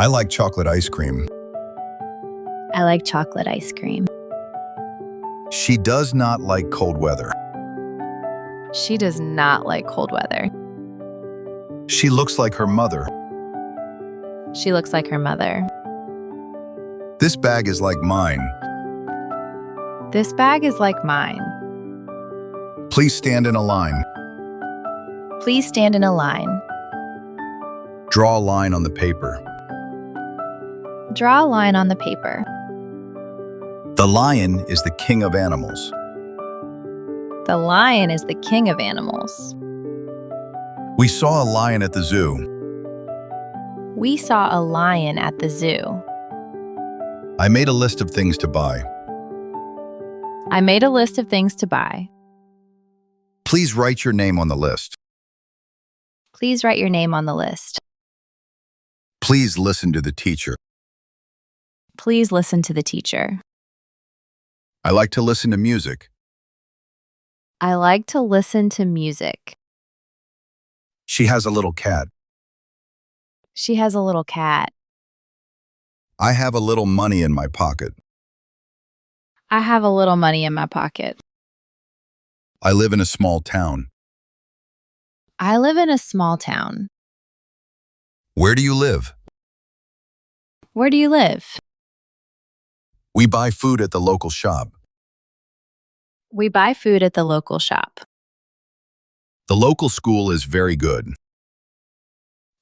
I like chocolate ice cream. I like chocolate ice cream. She does not like cold weather. She does not like cold weather. She looks like her mother. She looks like her mother. This bag is like mine. This bag is like mine. Please stand in a line. Please stand in a line. Draw a line on the paper. Draw a line on the paper. The lion is the king of animals. The lion is the king of animals. We saw a lion at the zoo. We saw a lion at the zoo. I made a list of things to buy. I made a list of things to buy. Please write your name on the list. Please write your name on the list. Please listen to the teacher. Please listen to the teacher. I like to listen to music. I like to listen to music. She has a little cat. She has a little cat. I have a little money in my pocket. I have a little money in my pocket. I live in a small town. I live in a small town. Where do you live? Where do you live? We buy food at the local shop. We buy food at the local shop. The local school is very good.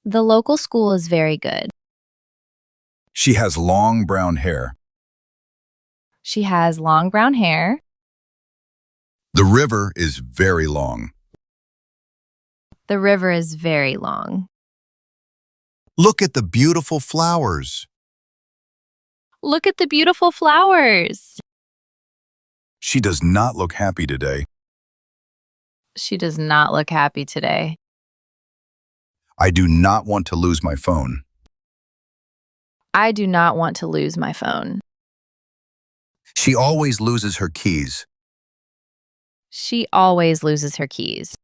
The local school is very good. She has long brown hair. She has long brown hair. The river is very long. The river is very long. Look at the beautiful flowers. Look at the beautiful flowers. She does not look happy today. She does not look happy today. I do not want to lose my phone. I do not want to lose my phone. She always loses her keys. She always loses her keys.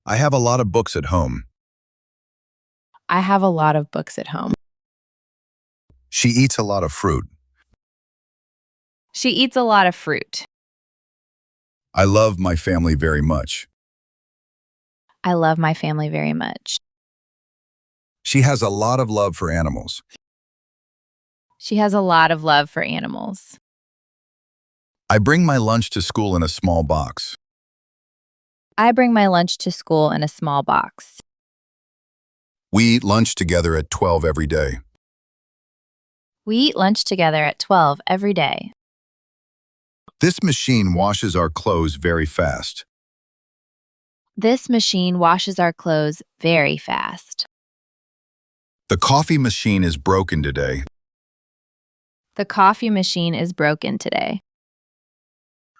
I have a lot of books at home. I have a lot of books at home. She eats a lot of fruit. She eats a lot of fruit. I love my family very much. I love my family very much. She has a lot of love for animals. She has a lot of love for animals. I bring my lunch to school in a small box. I bring my lunch to school in a small box. We eat lunch together at 12 every day. We eat lunch together at 12 every day. This machine washes our clothes very fast. This machine washes our clothes very fast. The coffee machine is broken today. The coffee machine is broken today.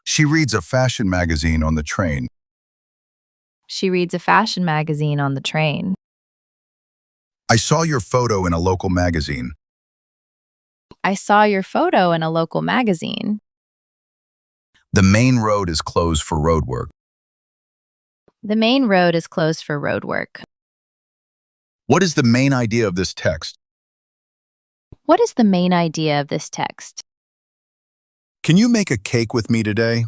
She reads a fashion magazine on the train. She reads a fashion magazine on the train. I saw your photo in a local magazine. I saw your photo in a local magazine. The main road is closed for road work. The main road is closed for road work. What is the main idea of this text? What is the main idea of this text? Can you make a cake with me today?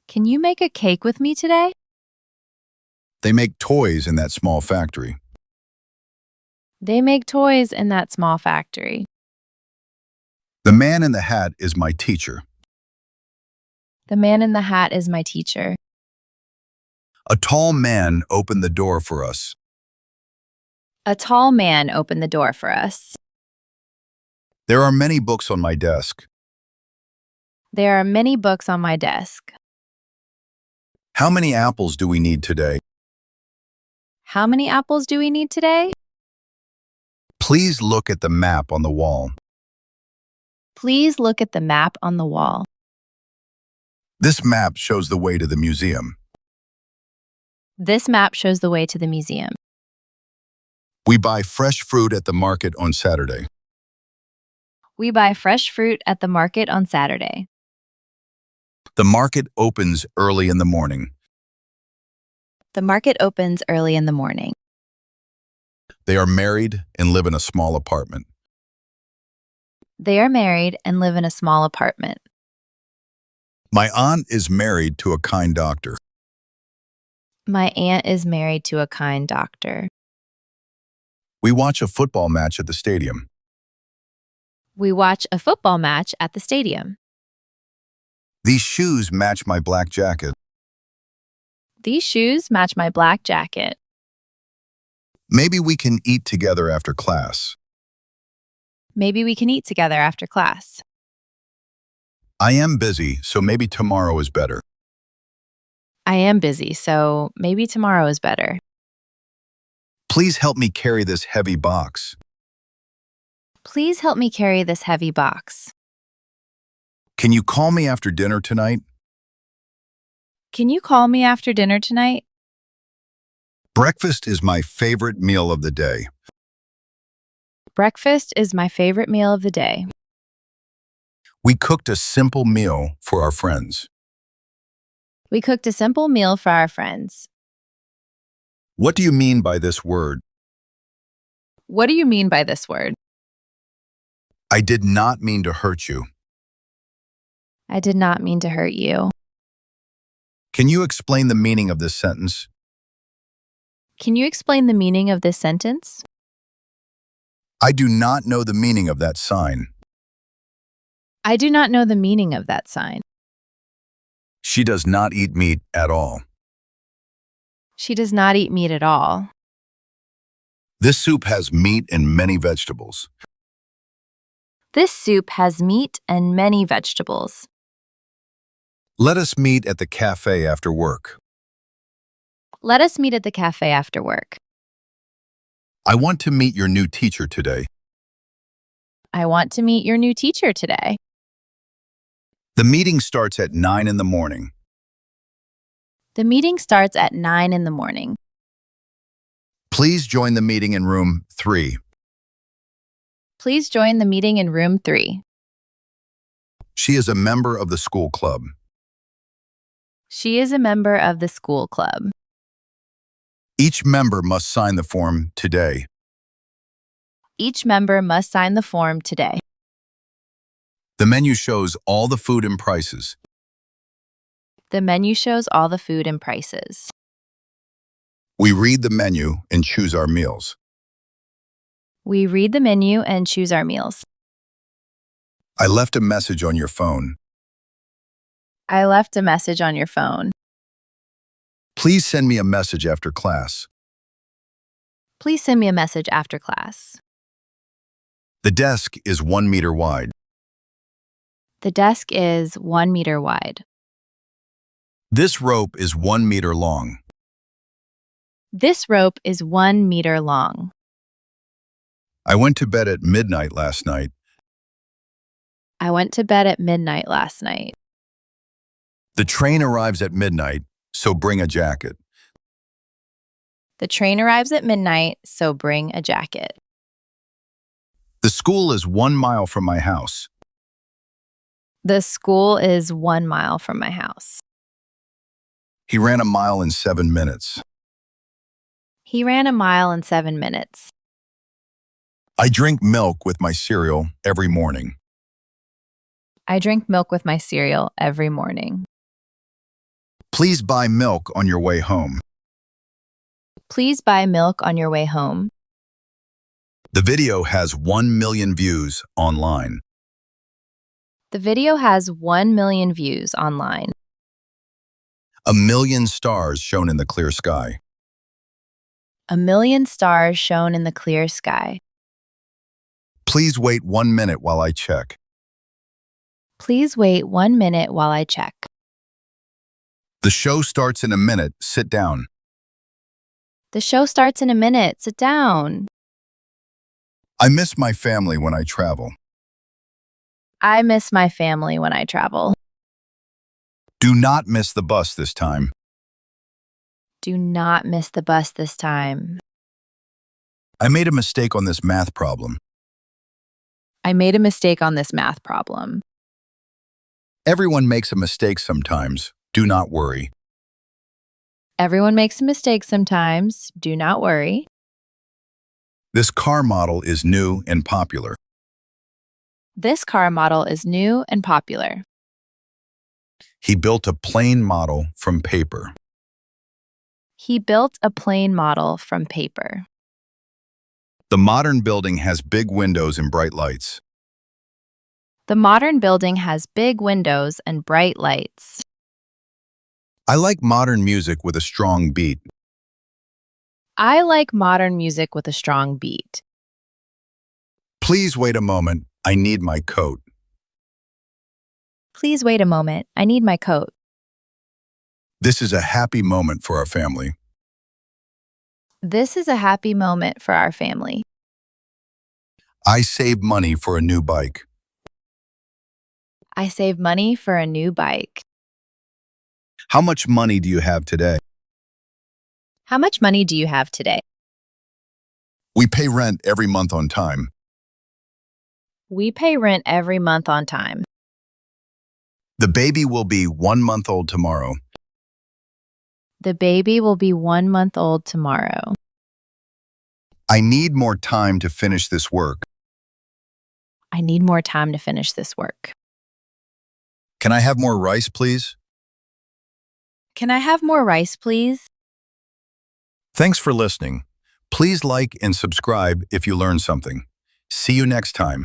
Can you make a cake with me today? They make toys in that small factory. They make toys in that small factory. The man in the hat is my teacher. The man in the hat is my teacher. A tall man opened the door for us. A tall man opened the door for us. There are many books on my desk. There are many books on my desk. How many apples do we need today? How many apples do we need today? Please look at the map on the wall. Please look at the map on the wall. This map shows the way to the museum. This map shows the way to the museum. We buy fresh fruit at the market on Saturday. We buy fresh fruit at the market on Saturday. The market opens early in the morning. The market opens early in the morning. They are married and live in a small apartment. They are married and live in a small apartment. My aunt is married to a kind doctor. My aunt is married to a kind doctor. We watch a football match at the stadium. We watch a football match at the stadium. These shoes match my black jacket. These shoes match my black jacket. Maybe we can eat together after class. Maybe we can eat together after class. I am busy, so maybe tomorrow is better. I am busy, so maybe tomorrow is better. Please help me carry this heavy box. Please help me carry this heavy box. Can you call me after dinner tonight? Can you call me after dinner tonight? Breakfast is my favorite meal of the day. Breakfast is my favorite meal of the day. We cooked a simple meal for our friends. We cooked a simple meal for our friends. What do you mean by this word? What do you mean by this word? I did not mean to hurt you. I did not mean to hurt you. Can you explain the meaning of this sentence? Can you explain the meaning of this sentence? I do not know the meaning of that sign. I do not know the meaning of that sign. She does not eat meat at all. She does not eat meat at all. This soup has meat and many vegetables. This soup has meat and many vegetables. Let us meet at the cafe after work. Let us meet at the cafe after work. I want to meet your new teacher today. I want to meet your new teacher today. The meeting starts at 9 in the morning. The meeting starts at 9 in the morning. Please join the meeting in room 3. Please join the meeting in room 3. She is a member of the school club. She is a member of the school club. Each member must sign the form today. Each member must sign the form today. The menu shows all the food and prices. The menu shows all the food and prices. We read the menu and choose our meals. We read the menu and choose our meals. I left a message on your phone. I left a message on your phone. Please send me a message after class. Please send me a message after class. The desk is 1 meter wide. The desk is 1 meter wide. This rope is 1 meter long. This rope is 1 meter long. I went to bed at midnight last night. I went to bed at midnight last night. The train arrives at midnight, so bring a jacket. The train arrives at midnight, so bring a jacket. The school is 1 mile from my house. The school is 1 mile from my house. He ran a mile in 7 minutes. He ran a mile in 7 minutes. I drink milk with my cereal every morning. I drink milk with my cereal every morning. Please buy milk on your way home. Please buy milk on your way home. The video has 1 million views online. The video has 1 million views online. A million stars shown in the clear sky. A million stars shown in the clear sky. Please wait 1 minute while I check. Please wait 1 minute while I check. The show starts in a minute. Sit down. The show starts in a minute. Sit down. I miss my family when I travel. I miss my family when I travel. Do not miss the bus this time. Do not miss the bus this time. I made a mistake on this math problem. I made a mistake on this math problem. Everyone makes a mistake sometimes. Do not worry. Everyone makes a mistake sometimes. Do not worry. This car model is new and popular. This car model is new and popular. He built a plane model from paper. He built a plane model from paper. The modern building has big windows and bright lights. The modern building has big windows and bright lights. I like modern music with a strong beat. I like modern music with a strong beat. Please wait a moment. I need my coat. Please wait a moment. I need my coat. This is a happy moment for our family. This is a happy moment for our family. I save money for a new bike. I save money for a new bike. How much money do you have today? How much money do you have today? We pay rent every month on time. We pay rent every month on time. The baby will be 1 month old tomorrow. The baby will be 1 month old tomorrow. I need more time to finish this work. I need more time to finish this work. Can I have more rice, please? Can I have more rice, please? Thanks for listening. Please like and subscribe if you learned something. See you next time.